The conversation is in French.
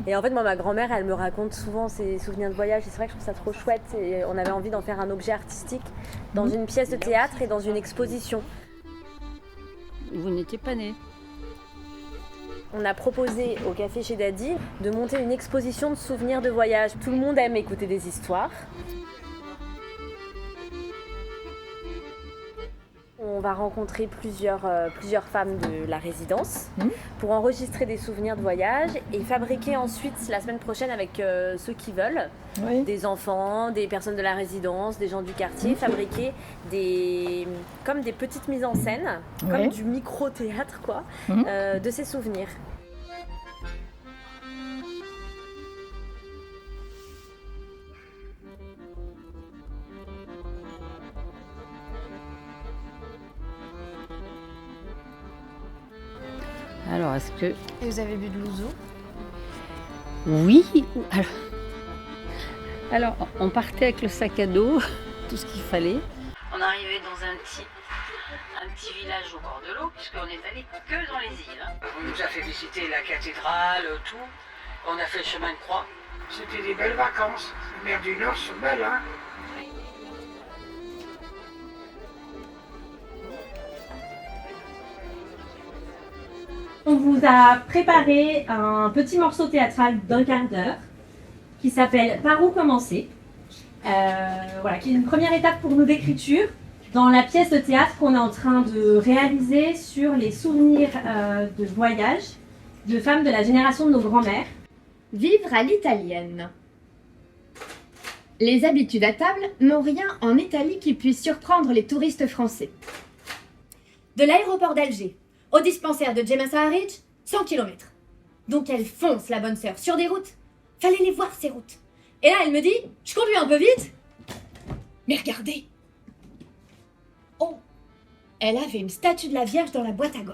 Et en fait, moi, ma grand-mère, elle me raconte souvent ses souvenirs de voyage. Et c'est vrai que je trouve ça trop chouette. Et on avait envie d'en faire un objet artistique dans une pièce de théâtre et dans une exposition. Vous n'étiez pas née. On a proposé au Café chez Daddy de monter une exposition de souvenirs de voyage. Tout le monde aime écouter des histoires. On va rencontrer plusieurs femmes de la résidence pour enregistrer des souvenirs de voyage et fabriquer ensuite la semaine prochaine avec ceux qui veulent, des enfants, des personnes de la résidence, des gens du quartier, fabriquer comme des petites mises en scène, comme du micro-théâtre quoi, de ces souvenirs. Alors, est-ce que... Et vous avez bu de l'ouzo? Oui. Alors, on partait avec le sac à dos, tout ce qu'il fallait. On arrivait dans un petit village au bord de l'eau, puisqu'on est allé que dans les îles. On nous a fait visiter la cathédrale, tout. On a fait le chemin de croix. C'était des belles vacances. Les mers du Nord sont belles, hein. On vous a préparé un petit morceau théâtral d'1 quart d'heure qui s'appelle Par où commencer, qui est une première étape pour nous d'écriture dans la pièce de théâtre qu'on est en train de réaliser sur les souvenirs de voyage de femmes de la génération de nos grands-mères. Vivre à l'italienne. Les habitudes à table n'ont rien en Italie qui puisse surprendre les touristes français. De l'aéroport d'Alger au dispensaire de Gemma Saharic, 100 km. Donc elle fonce, la bonne sœur, sur des routes. Fallait les voir, ces routes. Et là, elle me dit, je conduis un peu vite. Mais regardez. Oh, elle avait une statue de la Vierge dans la boîte à gants.